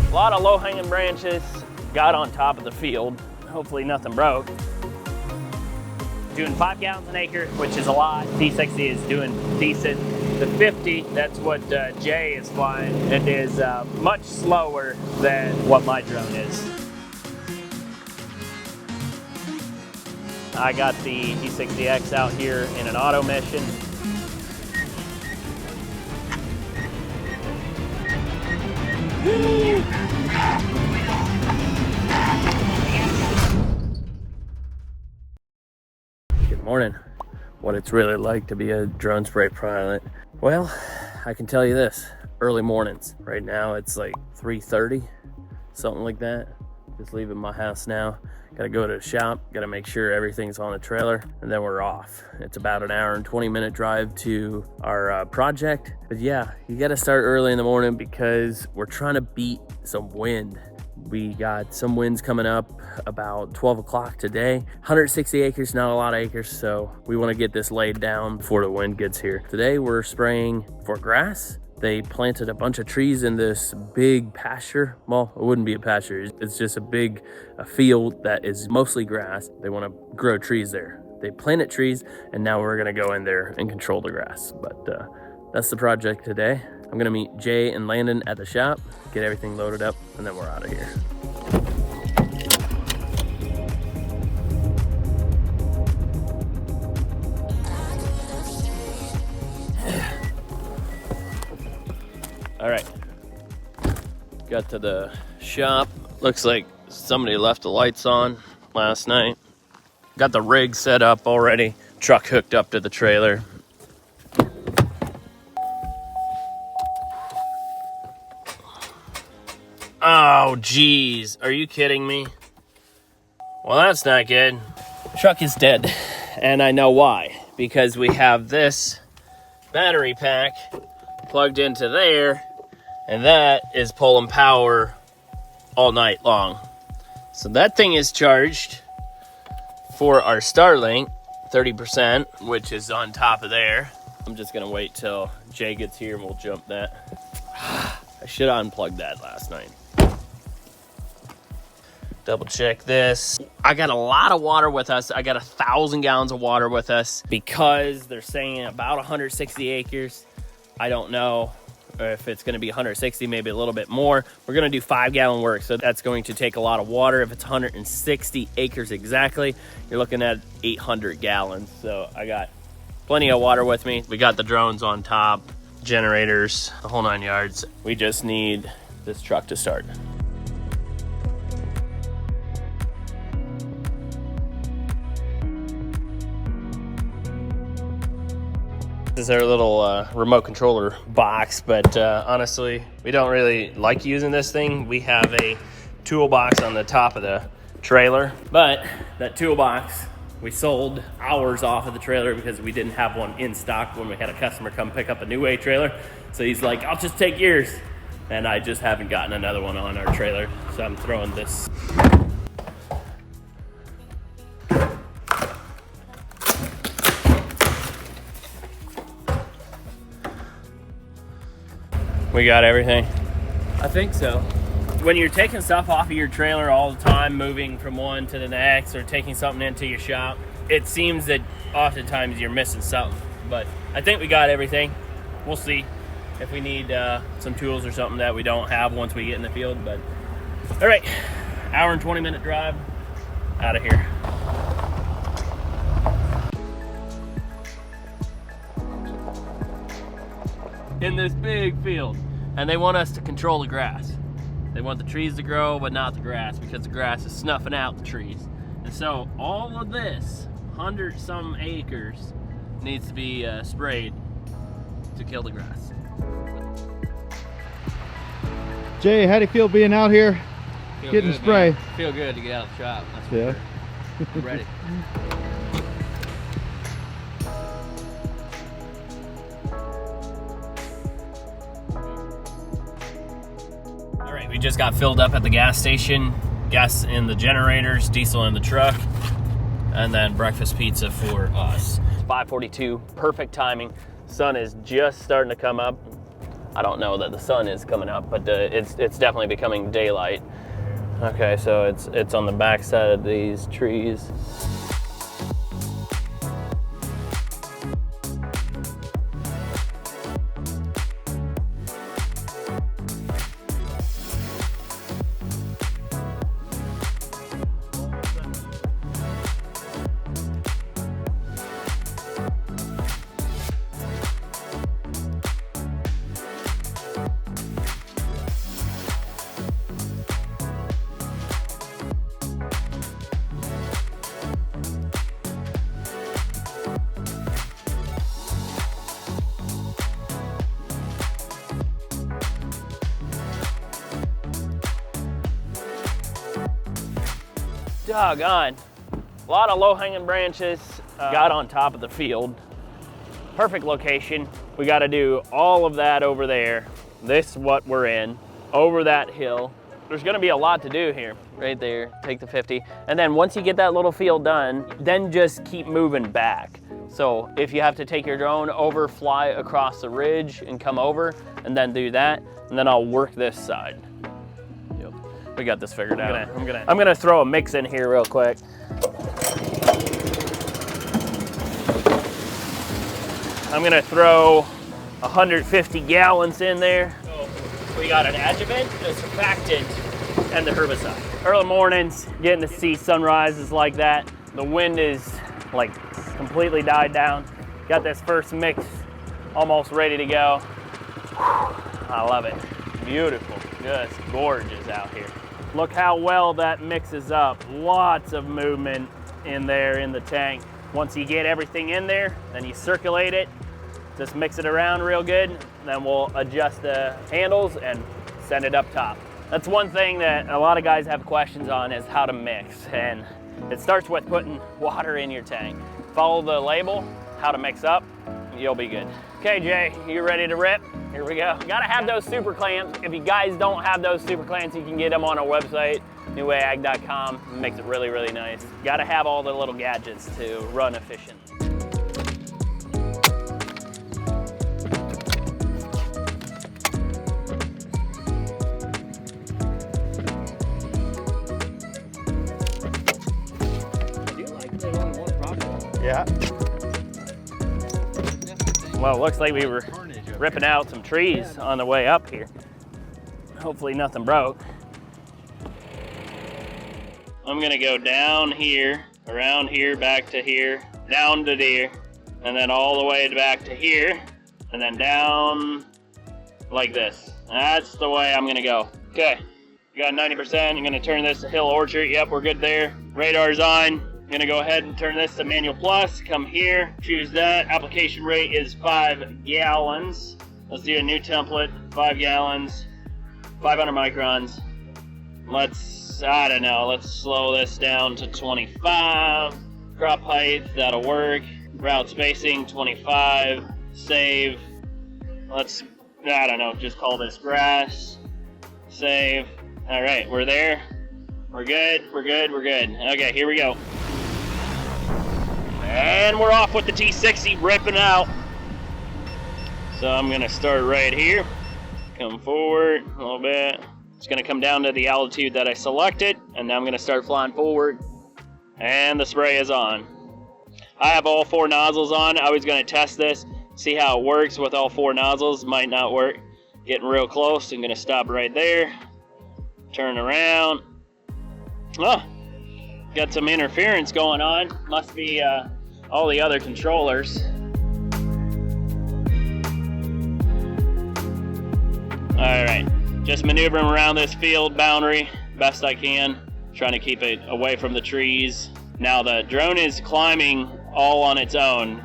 A lot of low-hanging branches got on top of the field. Hopefully nothing broke. Doing 5 gallons an acre, which is a lot. D60 is doing decent. The 50, that's what Jay is flying. It is much slower than what my drone is. I got the D60X out here in an auto mission. Good morning. What it's really like to be a drone spray pilot. Well, I can tell you this, early mornings. Right now it's like 3:30, something like that. Just leaving my house now. Gotta go to the shop, gotta make sure everything's on the trailer, and then we're off. It's about an hour and 20-minute drive to our project. But yeah, you gotta start early in the morning because we're trying to beat some wind. We got some winds coming up about 12 o'clock today. 160 acres, not a lot of acres, so we want to get this laid down before the wind gets here. Today we're spraying for grass. They planted a bunch of trees in this big pasture. Well, it wouldn't be a pasture. It's just a field that is mostly grass. They want to grow trees there. They planted trees, and now we're going to go in there and control the grass. But that's the project today. I'm gonna meet Jay and Landon at the shop, get everything loaded up, and then we're out of here. All right, got to the shop. Looks like somebody left the lights on last night. Got the rig set up already, truck hooked up to the trailer. Oh, geez. Are you kidding me? Well, that's not good. Truck is dead, and I know why. Because we have this battery pack plugged into there, and that is pulling power all night long. So that thing is charged for our Starlink, 30%, which is on top of there. I'm just gonna wait till Jay gets here and we'll jump that. I should have unplugged that last night. Double check this. I got a lot of water with us. I got 1,000 gallons of water with us because they're saying about 160 acres. I don't know if it's gonna be 160, maybe a little bit more. We're gonna do 5-gallon work, so that's going to take a lot of water. If it's 160 acres exactly, you're looking at 800 gallons. So I got plenty of water with me. We got the drones on top, generators, the whole 9 yards. We just need this truck to start. This is our little remote controller box, but honestly, we don't really like using this thing. We have a toolbox on the top of the trailer, but that toolbox, we sold ours off of the trailer because we didn't have one in stock when we had a customer come pick up a NuWay trailer. So he's like, I'll just take yours. And I just haven't gotten another one on our trailer. So I'm throwing this. We got everything? I think so. When you're taking stuff off of your trailer all the time, moving from one to the next, or taking something into your shop, it seems that oftentimes you're missing something. But I think we got everything. We'll see if we need some tools or something that we don't have once we get in the field. But all right, hour and 20-minute drive out of here. In this big field, and they want us to control the grass. They want the trees to grow, but not the grass, because the grass is snuffing out the trees. And so all of this, 100-some acres, needs to be sprayed to kill the grass. Jay, how do you feel being out here getting spray? Feel good to get out of the shop. That's for sure. I'm ready. We just got filled up at the gas station, gas in the generators, diesel in the truck, and then breakfast pizza for us. 5:42, perfect timing. Sun is just starting to come up. I don't know that the sun is coming up, but it's definitely becoming daylight. Okay, so it's on the back side of these trees. Doggone. A lot of low-hanging branches got on top of the field. Perfect location. We got to do all of that over there. This is what we're in, over that hill. There's going to be a lot to do here. Right there, take the 50. And then once you get that little field done, then just keep moving back. So if you have to take your drone over, fly across the ridge and come over, and then do that, and then I'll work this side. We got this figured out. I'm gonna throw a mix in here real quick. I'm gonna throw 150 gallons in there. So we got an adjuvant, a surfactant, and the herbicide. Early mornings, getting to see sunrises like that. The wind is like completely died down. Got this first mix almost ready to go. I love it. Beautiful, just gorgeous out here. Look how well that mixes up. Lots of movement in there in the tank. Once you get everything in there, then you circulate it, just mix it around real good, then we'll adjust the handles and send it up top. That's one thing that a lot of guys have questions on, is how to mix. And it starts with putting water in your tank. Follow the label, how to mix up, you'll be good. Okay, Jay, you ready to rip? Here we go. Gotta have those super clamps. If you guys don't have those super clamps, you can get them on our website, NuWayAg.com. It makes it really, really nice. Gotta have all the little gadgets to run efficient. I do like that only one problem. Yeah. Well, it looks like we were ripping out some trees on the way up here. Hopefully nothing broke. I'm gonna go down here, around here, back to here, down to there, and then all the way back to here, and then down like this. That's the way I'm gonna go. Okay, you got 90%, you're gonna turn this to Hill Orchard. Yep, we're good there. Radar's on. I'm gonna go ahead and turn this to manual plus, come here, choose that. Application rate is 5 gallons. Let's do a new template, 5 gallons, 500 microns. I don't know, let's slow this down to 25. Crop height, that'll work. Route spacing, 25. Save. Let's, I don't know, just call this grass. Save. All right, we're there. We're good, we're good, we're good. Okay, here we go. And we're off with the T60 ripping out. So I'm gonna start right here. Come forward a little bit. It's gonna come down to the altitude that I selected, and now I'm gonna start flying forward. And the spray is on. I have all 4 nozzles on. I was gonna test this, see how it works with all 4 nozzles. Might not work. Getting real close. I'm gonna stop right there. Turn around. Oh, got some interference going on. Must be all the other controllers. All right, just maneuvering around this field boundary best I can, trying to keep it away from the trees. Now the drone is climbing all on its own.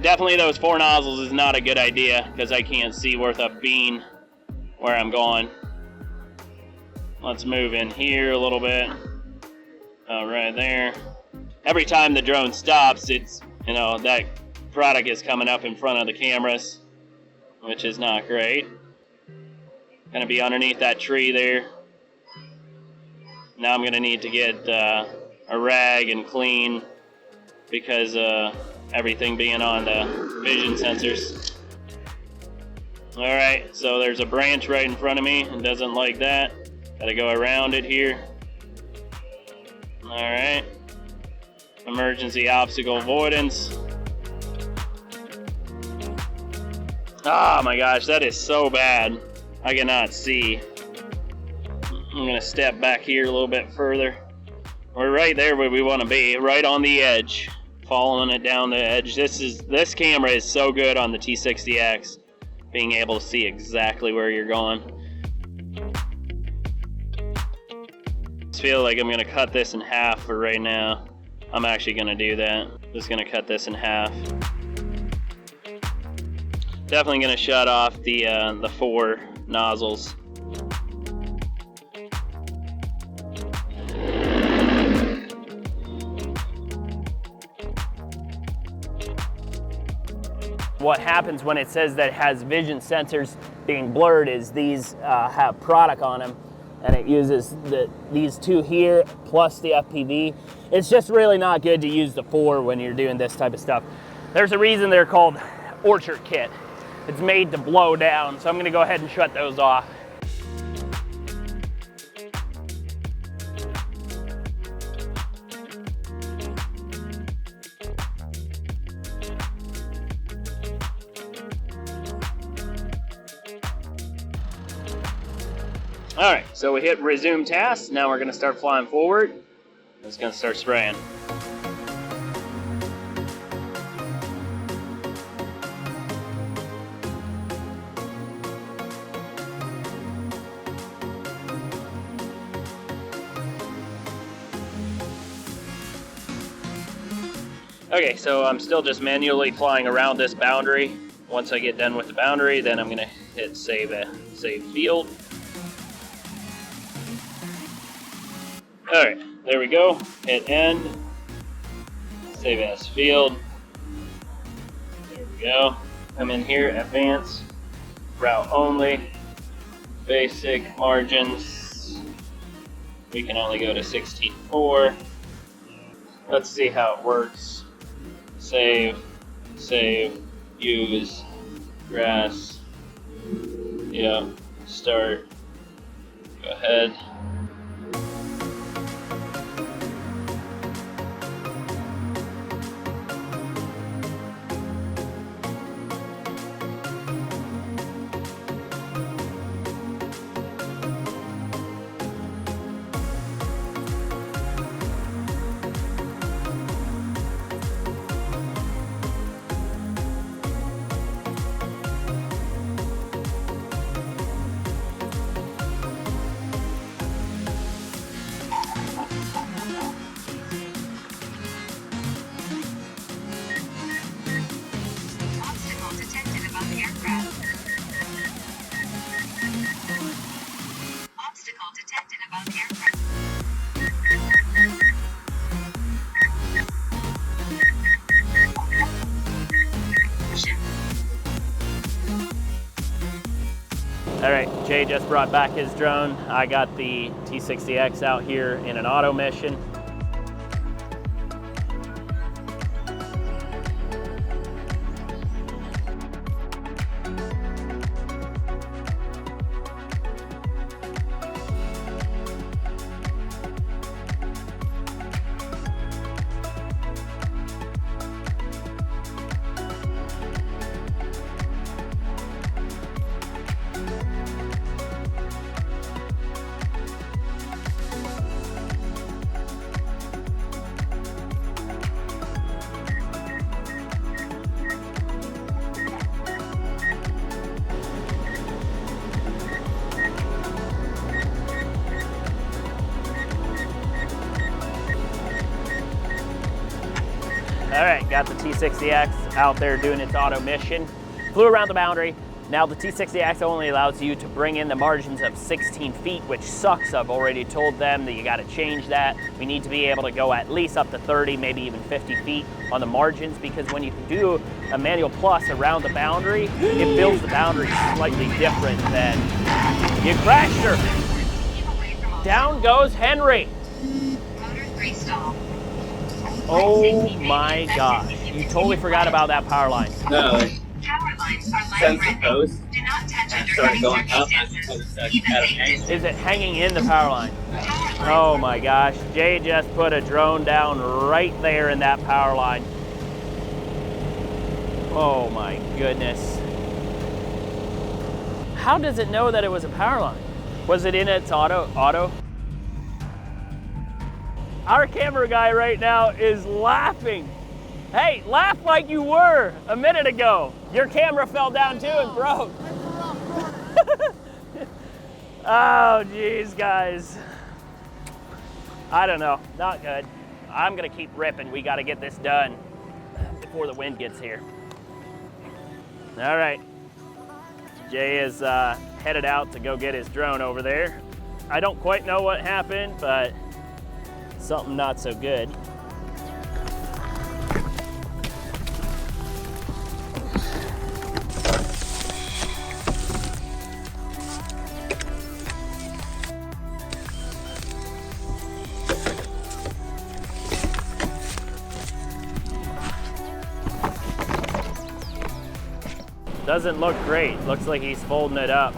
Definitely those 4 nozzles is not a good idea because I can't see worth a bean where I'm going. Let's move in here a little bit. Right there. Every time the drone stops, it's, you know, that product is coming up in front of the cameras, which is not great. Gonna be underneath that tree there. Now I'm gonna need to get a rag and clean because everything being on the vision sensors. All right, so there's a branch right in front of me and doesn't like that. Gotta go around it here. All right. Emergency obstacle avoidance. Oh my gosh, that is so bad. I cannot see. I'm gonna step back here a little bit further. We're right there where we want to be, right on the edge, following it down the edge. This camera is so good on the T60X, being able to see exactly where you're going. I feel like I'm gonna cut this in half for right now. I'm actually gonna do that. Just gonna cut this in half. Definitely gonna shut off the 4 nozzles. What happens when it says that it has vision sensors being blurred is these have product on them, and it uses these 2 here plus the FPV. It's just really not good to use the 4 when you're doing this type of stuff. There's a reason they're called Orchard Kit. It's made to blow down, so I'm gonna go ahead and shut those off. All right, so we hit resume task. Now we're gonna start flying forward. It's gonna start spraying. Okay, so I'm still just manually flying around this boundary. Once I get done with the boundary, then I'm gonna hit save field. All right, there we go. Hit end. Save as field. There we go. Come in here, advance, route only, basic margins. We can only go to 16.4. Let's see how it works. Save, use, grass. Yeah, start. Go ahead. All right, Jay just brought back his drone. I got the T60X out here in an auto mission. All right, got the T60X out there doing its auto mission. Flew around the boundary. Now the T60X only allows you to bring in the margins of 16 feet, which sucks. I've already told them that you gotta change that. We need to be able to go at least up to 30, maybe even 50 feet on the margins, because when you do a manual plus around the boundary, it builds the boundary slightly different than you crashed her. Down goes Henry. Oh my gosh, you totally forgot about that power line. No, like, sense of post. Started going up as opposed to at an angle. Is it hanging in the power line? Oh my gosh, Jay just put a drone down right there in that power line. Oh my goodness. How does it know that it was a power line? Was it in its auto? Our camera guy right now is laughing. Hey, laugh like you were a minute ago. Your camera fell down too and broke. Oh, geez, guys. I don't know, not good. I'm gonna keep ripping. We gotta get this done before the wind gets here. All right, Jay is headed out to go get his drone over there. I don't quite know what happened, but something not so good. Doesn't look great. Looks like he's folding it up.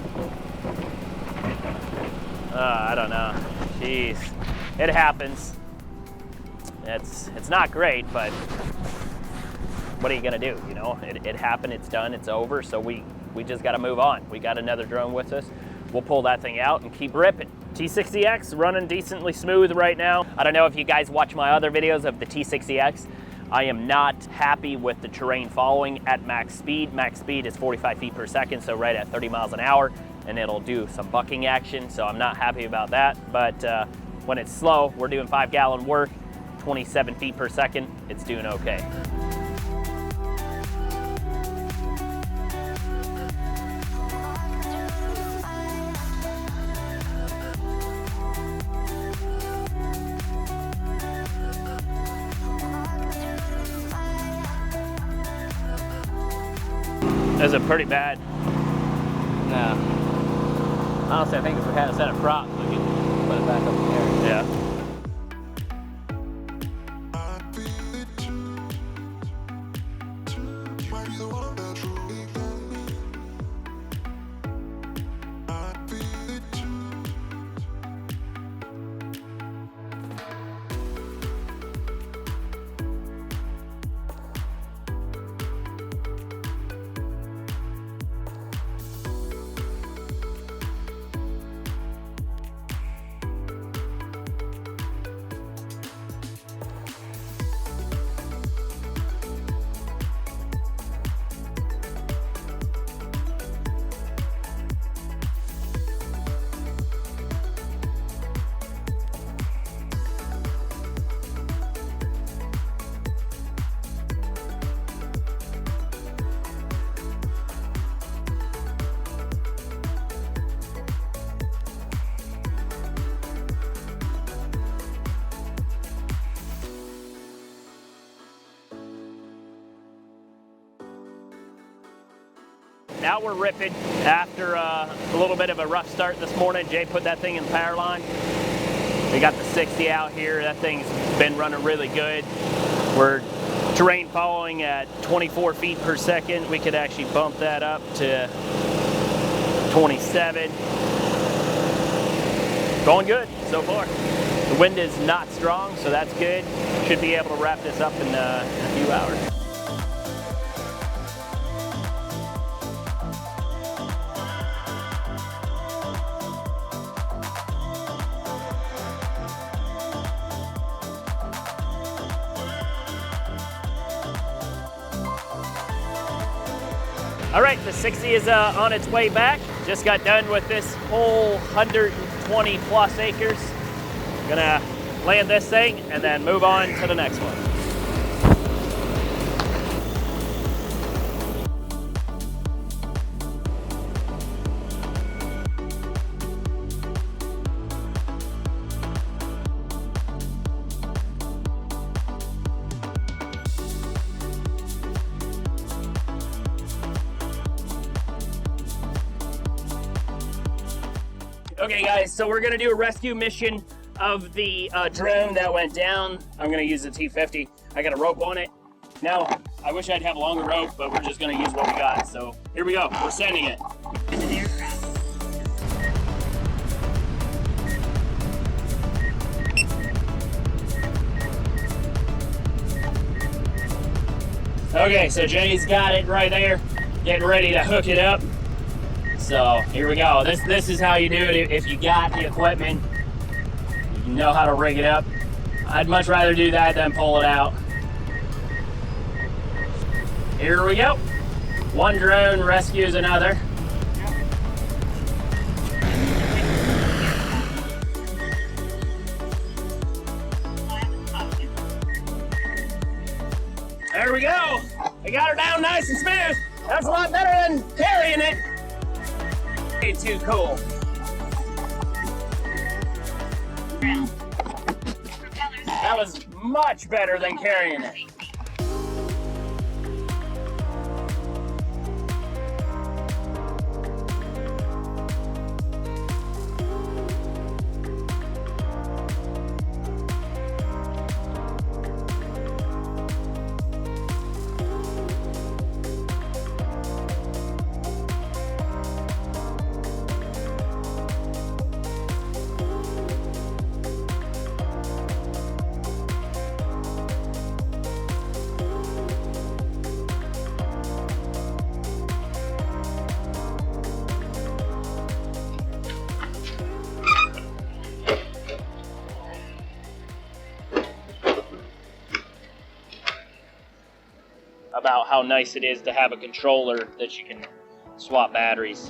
I don't know. Jeez. It happens. It's not great, but what are you gonna do? You know, it happened, it's done, it's over, so we just gotta move on. We got another drone with us. We'll pull that thing out and keep ripping. T60X running decently smooth right now. I don't know if you guys watch my other videos of the T60X. I am not happy with the terrain following at max speed. Max speed is 45 feet per second, so right at 30 miles an hour, and it'll do some bucking action, so I'm not happy about that. But when it's slow, we're doing 5-gallon work, 27 feet per second, it's doing okay. Is it pretty bad? No. Honestly, I think if we had a set of props, we could put it back up in the air. Yeah. Now we're ripping after a little bit of a rough start this morning. Jay put that thing in the power line. We got the 60 out here. That thing's been running really good. We're terrain following at 24 feet per second. We could actually bump that up to 27. Going good so far. The wind is not strong, so that's good. Should be able to wrap this up in a few hours. All right, the 60 is on its way back. Just got done with this whole 120 plus acres. Gonna land this thing and then move on to the next one. Okay guys, so we're gonna do a rescue mission of the drone that went down. I'm gonna use the T50. I got a rope on it. Now, I wish I'd have a longer rope, but we're just gonna use what we got. So here we go, we're sending it. Okay, so Jay's got it right there, getting ready to hook it up. So here we go. This is how you do it if you got the equipment. You know how to rig it up. I'd much rather do that than pull it out. Here we go. One drone rescues another. There we go. We got her down nice and smooth. That's a lot better than carrying it. Way too cool. That was much better than carrying it. About how nice it is to have a controller that you can swap batteries.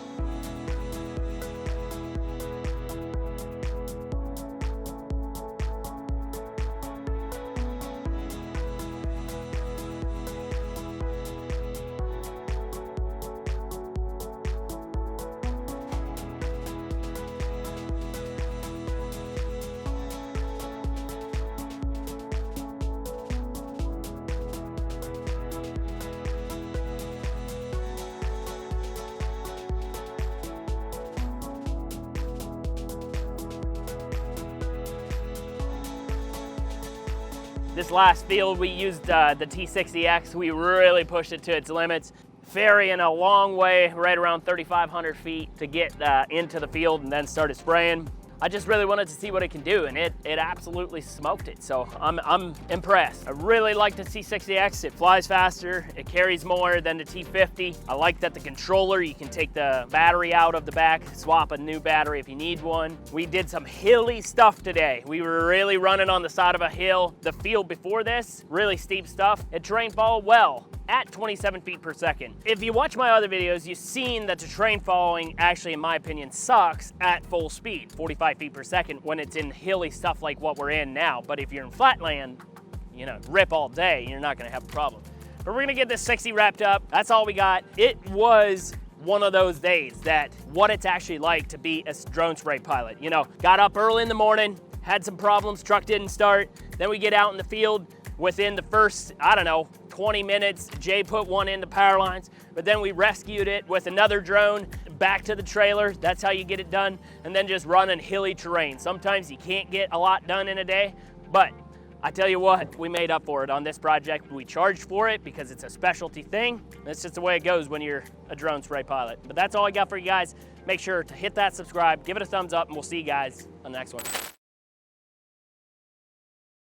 This last field we used the T60X. We really pushed it to its limits, ferrying a long way, right around 3,500 feet to get into the field and then started spraying. I just really wanted to see what it can do, and it absolutely smoked it. So I'm impressed. I really like the T60X. It flies faster, it carries more than the T50. I like that the controller, you can take the battery out of the back, swap a new battery if you need one. We did some hilly stuff today. We were really running on the side of a hill. The field before this, really steep stuff. It terrain followed well at 27 feet per second. If you watch my other videos, you've seen that the terrain following actually, in my opinion, sucks at full speed, 45 feet per second, when it's in hilly stuff like what we're in now. But if you're in flatland, you know, rip all day, you're not gonna have a problem. But we're gonna get this 60 wrapped up. That's all we got. It was one of those days that what it's actually like to be a drone spray pilot. You know, got up early in the morning, had some problems, truck didn't start. Then we get out in the field. Within the first, I don't know, 20 minutes, Jay put one in the power lines, but then we rescued it with another drone back to the trailer. That's how you get it done. And then just running hilly terrain. Sometimes you can't get a lot done in a day, but I tell you what, we made up for it on this project. We charged for it because it's a specialty thing. That's just the way it goes when you're a drone spray pilot. But that's all I got for you guys. Make sure to hit that subscribe, give it a thumbs up, and we'll see you guys on the next one.